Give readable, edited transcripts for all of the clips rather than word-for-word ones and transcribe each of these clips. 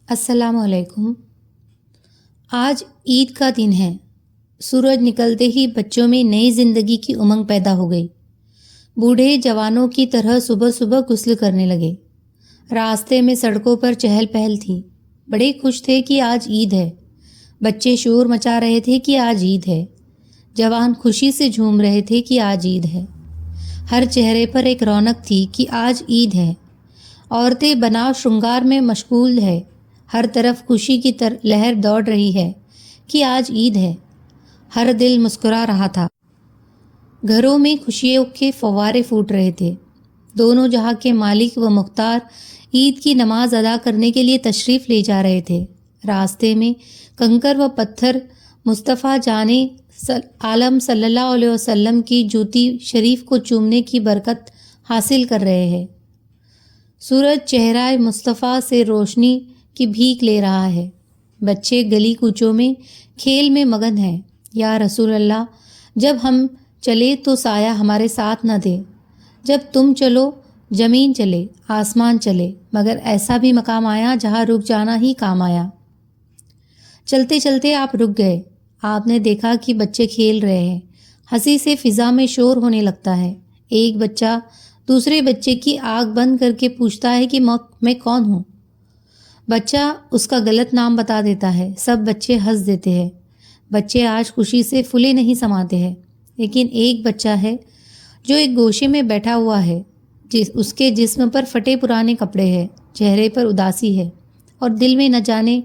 السلام علیکم۔ آج عید کا دن ہے۔ سورج نکلتے ہی بچوں میں نئی زندگی کی امنگ پیدا ہو گئی۔ بوڑھے جوانوں کی طرح صبح صبح غسل کرنے لگے۔ راستے میں سڑکوں پر چہل پہل تھی۔ بڑے خوش تھے کہ آج عید ہے۔ بچے شور مچا رہے تھے کہ آج عید ہے۔ جوان خوشی سے جھوم رہے تھے کہ آج عید ہے۔ ہر چہرے پر ایک رونق تھی کہ آج عید ہے۔ عورتیں بناؤ شرنگار میں مشغول ہے۔ ہر طرف خوشی کی لہر دوڑ رہی ہے کہ آج عید ہے۔ ہر دل مسکرا رہا تھا۔ گھروں میں خوشیوں کے فوارے پھوٹ رہے تھے۔ دونوں جہاں کے مالک و مختار عید کی نماز ادا کرنے کے لیے تشریف لے جا رہے تھے۔ راستے میں کنکر و پتھر مصطفیٰ جان عالم صلی اللہ علیہ وسلم کی جوتی شریف کو چومنے کی برکت حاصل کر رہے ہیں۔ سورج چہرہ مصطفیٰ سے روشنی کی بھیک لے رہا ہے۔ بچے گلی کوچوں میں کھیل میں مگن ہیں۔ یا رسول اللہ، جب ہم چلے تو سایہ ہمارے ساتھ نہ دے، جب تم چلو زمین چلے آسمان چلے، مگر ایسا بھی مقام آیا جہاں رک جانا ہی کام آیا۔ چلتے چلتے آپ رک گئے۔ آپ نے دیکھا کہ بچے کھیل رہے ہیں۔ ہنسی سے فضا میں شور ہونے لگتا ہے۔ ایک بچہ دوسرے بچے کی آنکھ بند کر کے پوچھتا ہے کہ میں کون ہوں؟ بچہ اس کا غلط نام بتا دیتا ہے۔ سب بچے ہنس دیتے ہیں۔ بچے آج خوشی سے پھولے نہیں سماتے ہیں، لیکن ایک بچہ ہے جو ایک گوشے میں بیٹھا ہوا ہے، اس کے جسم پر پھٹے پرانے کپڑے ہیں، چہرے پر اداسی ہے، اور دل میں نہ جانے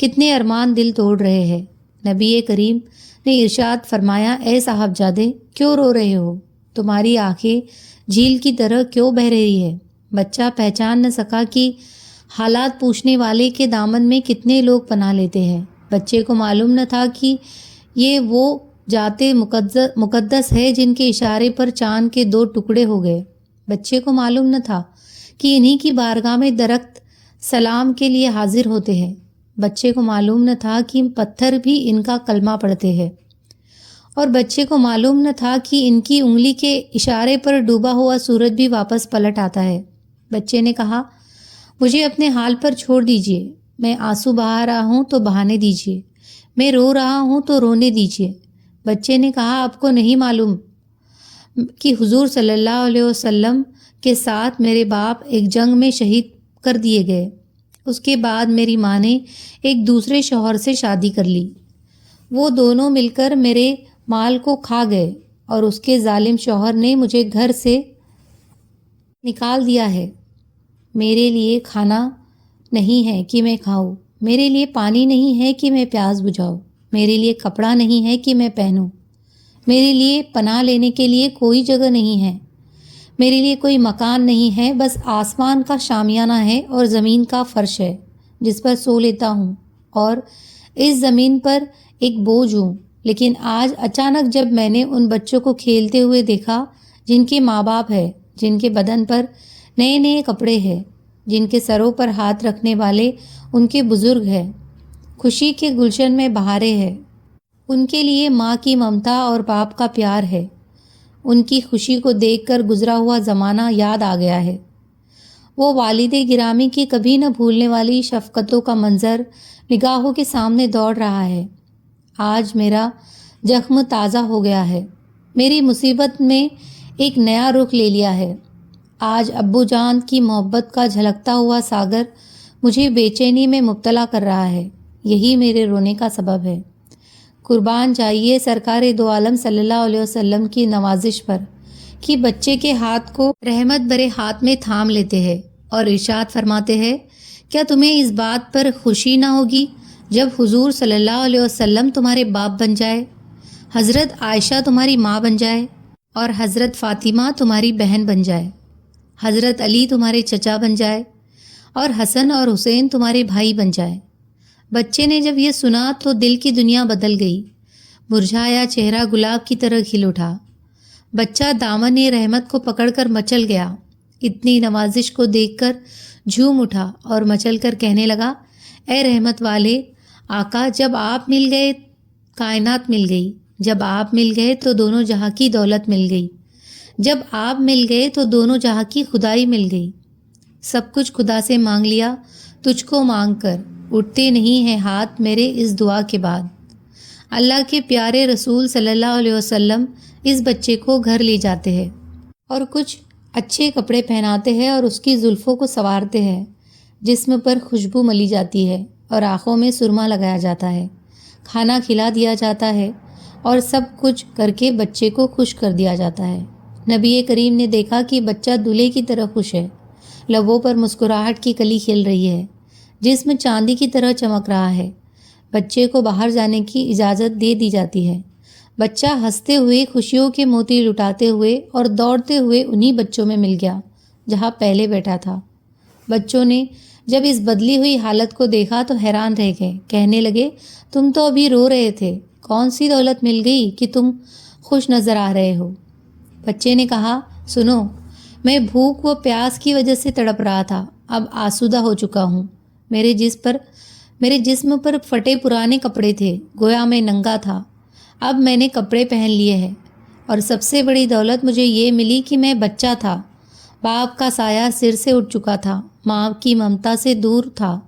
کتنے ارمان دل توڑ رہے ہیں۔ نبی کریم نے ارشاد فرمایا، اے صاحبزادے، کیوں رو رہے ہو؟ تمہاری آنکھیں جھیل کی طرح کیوں بہہ رہی ہے؟ بچہ پہچان نہ سکا کہ حالات پوچھنے والے کے دامن میں کتنے لوگ پناہ لیتے ہیں۔ بچے کو معلوم نہ تھا کہ یہ وہ ذات مقدس ہے جن کے اشارے پر چاند کے 2 ٹکڑے ہو گئے۔ بچے کو معلوم نہ تھا کہ انہی کی بارگاہ میں درخت سلام کے لیے حاضر ہوتے ہیں۔ بچے کو معلوم نہ تھا کہ پتھر بھی ان کا کلمہ پڑھتے ہیں، اور بچے کو معلوم نہ تھا کہ ان کی انگلی کے اشارے پر ڈوبا ہوا سورج بھی واپس پلٹ آتا ہے۔ بچے نے کہا، مجھے اپنے حال پر چھوڑ دیجیے۔ میں آنسو بہا رہا ہوں تو بہانے دیجیے، میں رو رہا ہوں تو رونے دیجیے۔ بچے نے کہا، آپ کو نہیں معلوم کہ حضور صلی اللہ علیہ وسلم کے ساتھ میرے باپ ایک جنگ میں شہید کر دیے گئے۔ اس کے بعد میری ماں نے ایک دوسرے شوہر سے شادی کر لی۔ وہ دونوں مل کر میرے مال کو کھا گئے، اور اس کے ظالم شوہر نے مجھے گھر سے نکال دیا ہے۔ میرے لیے کھانا نہیں ہے کہ میں کھاؤں، میرے لیے پانی نہیں ہے کہ میں پیاس بجھاؤں، میرے لیے کپڑا نہیں ہے کہ میں پہنوں، میرے لیے پناہ لینے کے لیے کوئی جگہ نہیں ہے، میرے لیے کوئی مکان نہیں ہے، بس آسمان کا شامیانہ ہے اور زمین کا فرش ہے جس پر سو لیتا ہوں، اور اس زمین پر ایک بوجھ ہوں۔ لیکن آج اچانک جب میں نے ان بچوں کو کھیلتے ہوئے دیکھا جن کے ماں باپ ہے، جن کے بدن پر نئے نئے کپڑے ہیں، جن کے سروں پر ہاتھ رکھنے والے ان کے بزرگ ہیں، خوشی کے گلشن میں بہاریں ہیں، ان کے لیے ماں کی ممتا اور باپ کا پیار ہے، ان کی خوشی کو دیکھ کر گزرا ہوا زمانہ یاد آ گیا ہے۔ وہ والد گرامی کی کبھی نہ بھولنے والی شفقتوں کا منظر نگاہوں کے سامنے دوڑ رہا ہے۔ آج میرا زخم تازہ ہو گیا ہے، میری مصیبت میں ایک نیا رخ لے لیا ہے۔ آج ابو جان کی محبت کا جھلکتا ہوا ساگر مجھے بے چینی میں مبتلا کر رہا ہے۔ یہی میرے رونے کا سبب ہے۔ قربان جائیے سرکار دو عالم صلی اللہ علیہ وسلم کی نوازش پر کہ بچے کے ہاتھ کو رحمت برے ہاتھ میں تھام لیتے ہیں اور ارشاد فرماتے ہیں، کیا تمہیں اس بات پر خوشی نہ ہوگی جب حضور صلی اللہ علیہ وسلم تمہارے باپ بن جائے، حضرت عائشہ تمہاری ماں بن جائے، اور حضرت فاطمہ تمہاری بہن بن جائے، حضرت علی تمہارے چچا بن جائے، اور حسن اور حسین تمہارے بھائی بن جائے۔ بچے نے جب یہ سنا تو دل کی دنیا بدل گئی۔ مرجھایا چہرہ گلاب کی طرح کھل اٹھا۔ بچہ دامن رحمت کو پکڑ کر مچل گیا۔ اتنی نوازش کو دیکھ کر جھوم اٹھا اور مچل کر کہنے لگا، اے رحمت والے آقا، جب آپ مل گئے کائنات مل گئی، جب آپ مل گئے تو دونوں جہاں کی دولت مل گئی، جب آپ مل گئے تو دونوں جہاں کی خدائی مل گئی۔ سب کچھ خدا سے مانگ لیا تجھ کو مانگ کر، اٹھتے نہیں ہیں ہاتھ میرے اس دعا کے بعد۔ اللہ کے پیارے رسول صلی اللہ علیہ وسلم اس بچے کو گھر لے جاتے ہیں اور کچھ اچھے کپڑے پہناتے ہیں اور اس کی زلفوں کو سنوارتے ہیں، جسم پر خوشبو ملی جاتی ہے اور آنکھوں میں سرما لگایا جاتا ہے، کھانا کھلا دیا جاتا ہے اور سب کچھ کر کے بچے کو خوش کر دیا جاتا ہے۔ نبی کریم نے دیکھا کہ بچہ دلہے کی طرح خوش ہے، لبوں پر مسکراہٹ کی کلی کھل رہی ہے، جسم چاندی کی طرح چمک رہا ہے۔ بچے کو باہر جانے کی اجازت دے دی جاتی ہے۔ بچہ ہنستے ہوئے خوشیوں کے موتی لٹاتے ہوئے اور دوڑتے ہوئے انہی بچوں میں مل گیا جہاں پہلے بیٹھا تھا۔ بچوں نے جب اس بدلی ہوئی حالت کو دیکھا تو حیران رہ گئے، کہنے لگے تم تو ابھی رو رہے تھے، کون سی دولت مل گئی کہ تم خوش نظر آ رہے ہو؟ بچے نے کہا سنو، میں بھوک و پیاس کی وجہ سے تڑپ رہا تھا، اب آسودہ ہو چکا ہوں۔ میرے جسم پر پھٹے پرانے کپڑے تھے، گویا میں ننگا تھا، اب میں نے کپڑے پہن لیے ہیں، اور سب سے بڑی دولت مجھے یہ ملی کہ میں بچہ تھا، باپ کا سایہ سر سے اٹھ چکا تھا، ماں کی ممتا سے دور تھا۔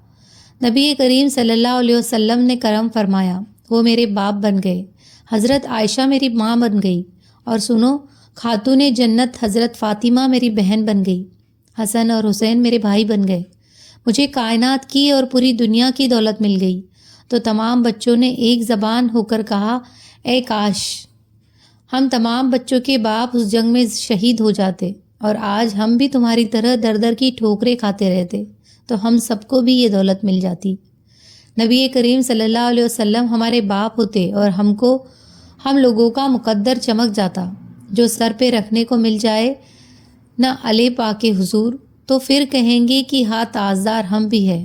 نبی کریم صلی اللہ علیہ وسلم نے کرم فرمایا، وہ میرے باپ بن گئے، حضرت عائشہ میری ماں بن گئی، اور سنو، خاتون جنت حضرت فاطمہ میری بہن بن گئی، حسن اور حسین میرے بھائی بن گئے، مجھے کائنات کی اور پوری دنیا کی دولت مل گئی۔ تو تمام بچوں نے ایک زبان ہو کر کہا، اے کاش ہم تمام بچوں کے باپ اس جنگ میں شہید ہو جاتے، اور آج ہم بھی تمہاری طرح در در کی ٹھوکریں کھاتے رہتے، تو ہم سب کو بھی یہ دولت مل جاتی۔ نبی کریم صلی اللہ علیہ وسلم ہمارے باپ ہوتے اور ہم لوگوں کا مقدر چمک جاتا۔ جو سر پہ رکھنے کو مل جائے نہ علی پاک حضور، تو پھر کہیں گے کہ ہاں تاجدار ہم بھی ہے۔